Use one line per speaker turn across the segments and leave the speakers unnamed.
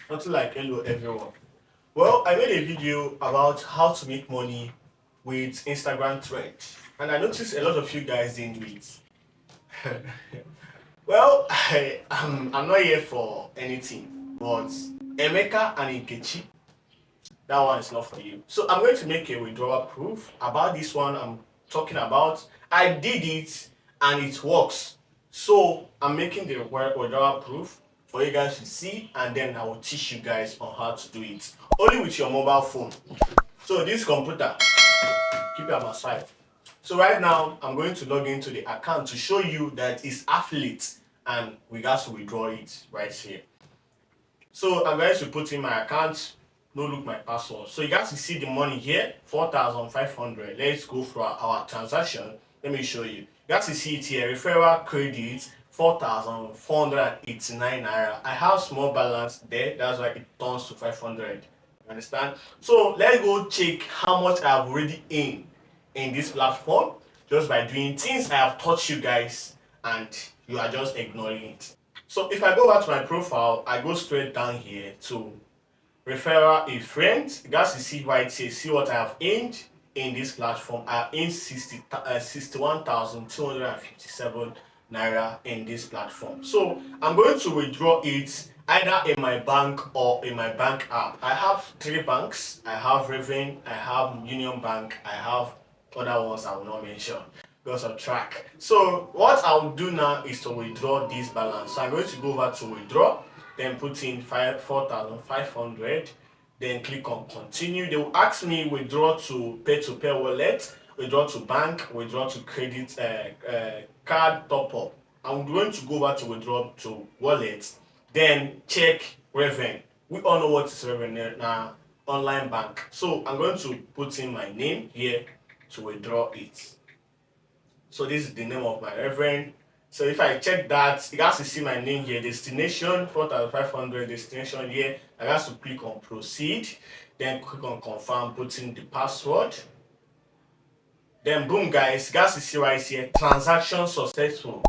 Nothing like hello everyone. Well, I made a video about how to make money with Instagram trends, and I noticed a lot of you guys didn't do it. Well, I'm not here for anything, but Emeka and Nkechi, that one is not for you. So I'm going to make a withdrawal proof about this one I'm talking about. I did it and it works. So I'm making the withdrawal proof for you guys to see, and then I will teach you guys on how to do it. Only with your mobile phone. So this computer, keep it on my side. So right now I'm going to log into the account to show you that it's affiliate and we got to withdraw it right here. So I'm going to put in my account, no look my password. So you guys to see the money here, 4,500. Let's go for our transaction. Let me show you. You guys to see it here, referral credit, 4,489 naira. I have small balance there, that's why it turns to 500. You understand? So let's go check how much I've already earned in this platform just by doing things I have taught you guys and you are just ignoring it. So if I go back to my profile, I go straight down here to referral a friend. You guys to see right here, see what I have earned in this platform. I have earned 61,257 naira in this platform. So I'm going to withdraw it either in my bank or in my bank app. I have three banks. I have Raven, I have Union Bank, I have other ones I will not mention because of track. So what I'll do now is to withdraw this balance. So I'm going to go over to withdraw, then put in 4,500, then click on continue. They will ask me withdraw to pay wallet, withdraw to bank, withdraw to credit card top up. I'm going to go over to withdraw to wallet, then check Reven. We all know what is Reven now, online bank. So I'm going to put in my name here to withdraw it. So this is the name of my reverend. So if I check that, you guys to see my name here, destination 4,500, destination here. I got to click on proceed, then click on confirm, put in the password. Then boom guys, you guys to see right here, transaction successful.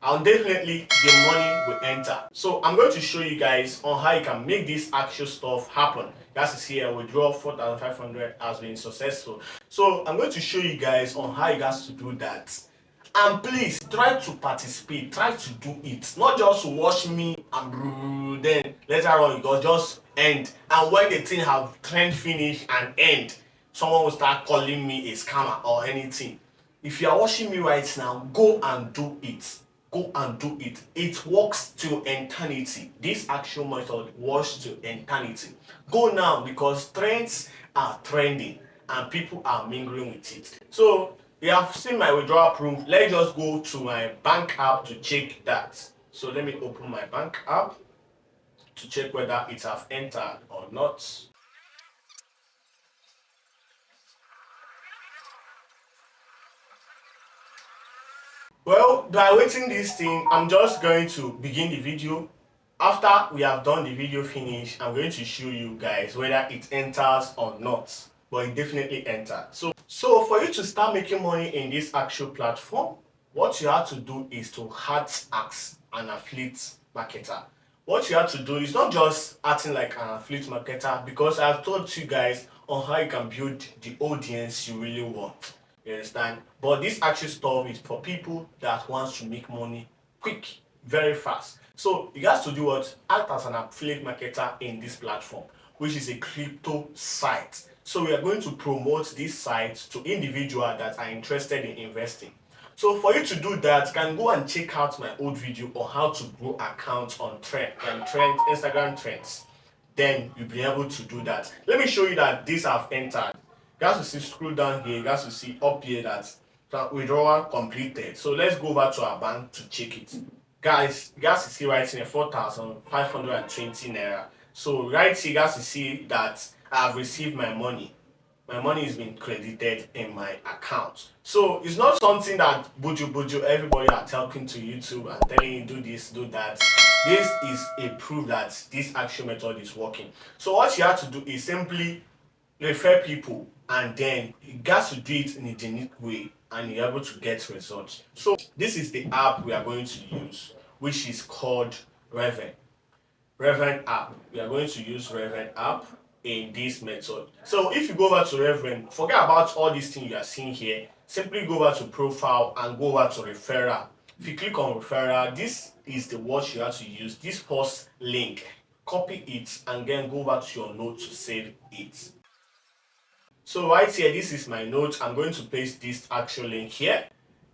And definitely the money will enter. So I'm going to show you guys on how you can make this actual stuff happen. That's see here, withdraw 4,500 has been successful. So I'm going to show you guys on how you guys to do that. And please try to participate, try to do it, not just watch me and then later on it will just end, and when the thing have trend finish and end, someone will start calling me a scammer or anything. If you are watching me right now, go and do it. Go and do it. It works to eternity. This actual method works to eternity. Go now because trends are trending and people are mingling with it. So you have seen my withdrawal proof. Let's just go to my bank app to check that. So let me open my bank app to check whether it have entered or not. Well, by waiting this thing, I'm just going to begin the video. After we have done the video finish, I'm going to show you guys whether it enters or not. But it definitely entered. So for you to start making money in this actual platform, what you have to do is to act as an affiliate marketer. What you have to do is not just acting like an affiliate marketer, because I've told you guys on how you can build the audience you really want. You understand? But this actual stuff is for people that wants to make money quick, very fast. So you guys to do what? Act as an affiliate marketer in this platform, which is a crypto site. So we are going to promote this site to individuals that are interested in investing. So for you to do that, you can go and check out my old video on how to grow accounts on Instagram trends. Then you'll be able to do that. Let me show you that these have entered. You guys to see, scroll down here, you guys to see up here that withdrawal completed. So let's go back to our bank to check it. Guys, you guys to see right here 4,520 naira. So right here, you guys to see that I've received my money. My money is being credited in my account. So it's not something that buju everybody are talking to YouTube and telling you do this, do that. This is a proof that this actual method is working. So what you have to do is simply refer people, and then you got to do it in a unique way and you're able to get results. So this is the app we are going to use, which is called Reven. Reverend app. We are going to use Reverend app in this method. So if you go over to Reverend, forget about all these things you are seeing here. Simply go over to profile and go over to referral. If you click on referral, this is the what you have to use. This first link, copy it and then go over to your note to save it. So right here, this is my note. I'm going to paste this actual link here.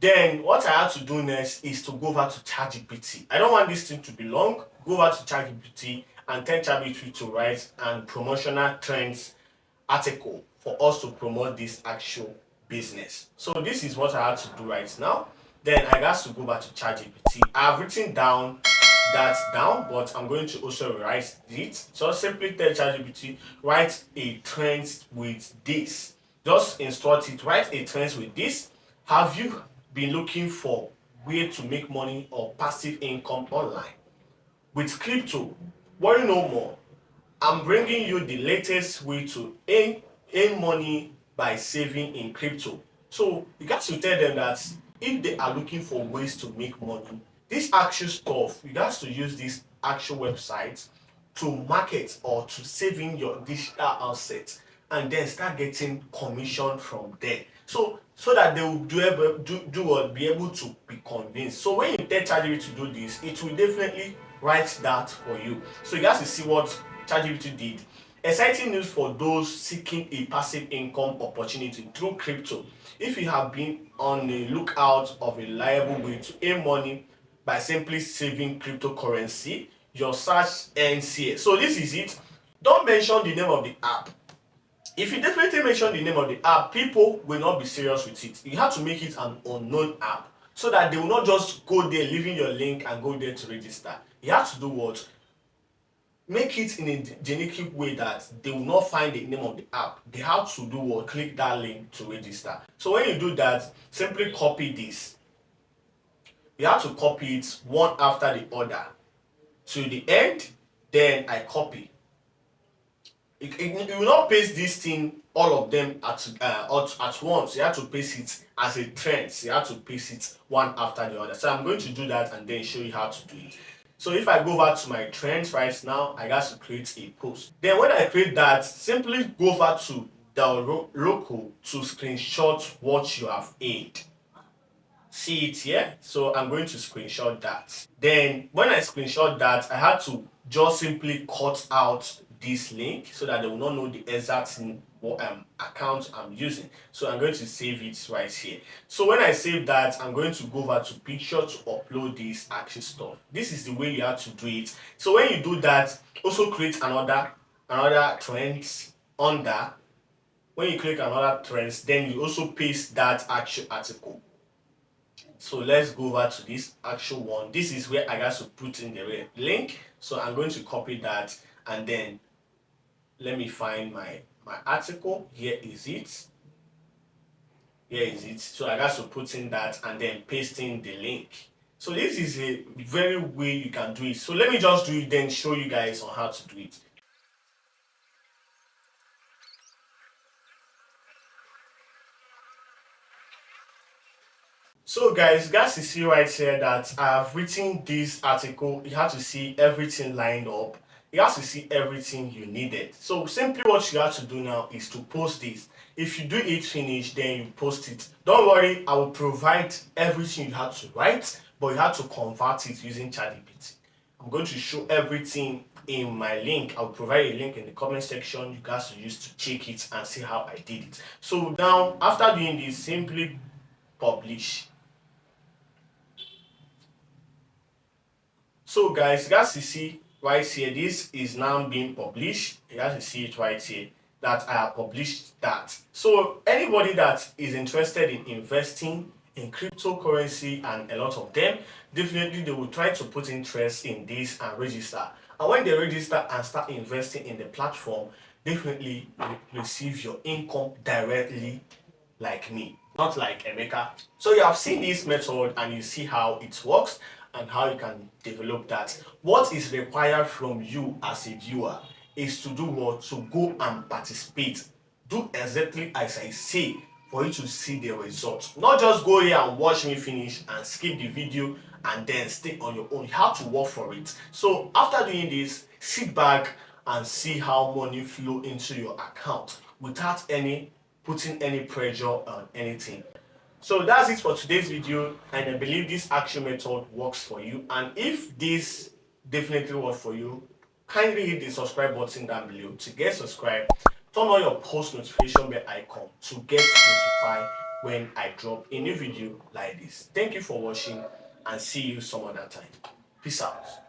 Then what I have to do next is to go over to ChatGPT. I don't want this thing to be long. Go over to ChatGPT and tell ChatGPT to write an promotional trends article for us to promote this actual business. So this is what I have to do right now. Then I got to go back to ChatGPT. I've written down that down, but I'm going to also write it. So simply tell ChatGPT, write a trend with this. Just instruct it, write a trend with this. Have you been looking for way to make money or passive income online with crypto? Worry no more. I'm bringing you the latest way to earn money by saving in crypto. So you got to tell them that if they are looking for ways to make money, this actual stuff, you got to use this actual website to market or to save in your digital asset and then start getting commission from there. So that they will do or be able to be convinced. So when you tell ChatGPT to do this, it will definitely write that for you. So you guys to see what ChatGPT did. Exciting news for those seeking a passive income opportunity through crypto. If you have been on the lookout of a reliable way to earn money by simply saving cryptocurrency, your search ends here. So this is it. Don't mention the name of the app. If you definitely mention the name of the app, people will not be serious with it. You have to make it an unknown app so that they will not just go there, leaving your link and go there to register. You have to do what? Make it in a generic way that they will not find the name of the app. They have to do what? Click that link to register. So when you do that, simply copy this. You have to copy it one after the other to the end. Then I copy. You will not paste this thing all of them at once. You have to paste it as a trend. So you have to paste it one after the other. So I'm going to do that and then show you how to do it. So if I go over to my trends right now, I got to create a post. Then when I create that, simply go over to the local to screenshot what you have added. See it here? So I'm going to screenshot that. Then when I screenshot that, I had to just simply cut out this link so that they will not know the exact account I'm using. So I'm going to save it right here. So when I save that, I'm going to go over to picture to upload this action stuff. This is the way you have to do it. So when you do that, also create another trends under. When you click another trends, then you also paste that actual article. So let's go over to this actual one. This is where I got to put in the link. So I'm going to copy that and then let me find my article. Here is it. Here is it. So I got to put in that and then paste in the link. So this is a very way you can do it. So let me just do it then show you guys on how to do it. So guys, you see right here that I have written this article. You have to see everything lined up. You have to see everything you needed. So simply what you have to do now is to post this. If you do it finish, then you post it. Don't worry, I will provide everything you have to write, but you have to convert it using ChatGPT. I'm going to show everything in my link. I'll provide a link in the comment section you guys to use to check it and see how I did it. So now after doing this, simply publish. So guys, you guys see right here, this is now being published. You guys see it right here that I have published that. So anybody that is interested in investing in cryptocurrency, and a lot of them, definitely they will try to put interest in this and register. And when they register and start investing in the platform, definitely you receive your income directly like me, not like Emeka. So you have seen this method and you see how it works and how you can develop that. What is required from you as a viewer is to do what? To go and participate. Do exactly as I say for you to see the results. Not just go here and watch me finish and skip the video and then stay on your own. You have to work for it. So after doing this, sit back and see how money flow into your account without any putting any pressure on anything. So that's it for today's video, and I believe this action method works for you. And if this definitely works for you, kindly hit the subscribe button down below to get subscribed. Turn on your post notification bell icon to get notified when I drop a new video like this. Thank you for watching, and see you some other time. Peace out.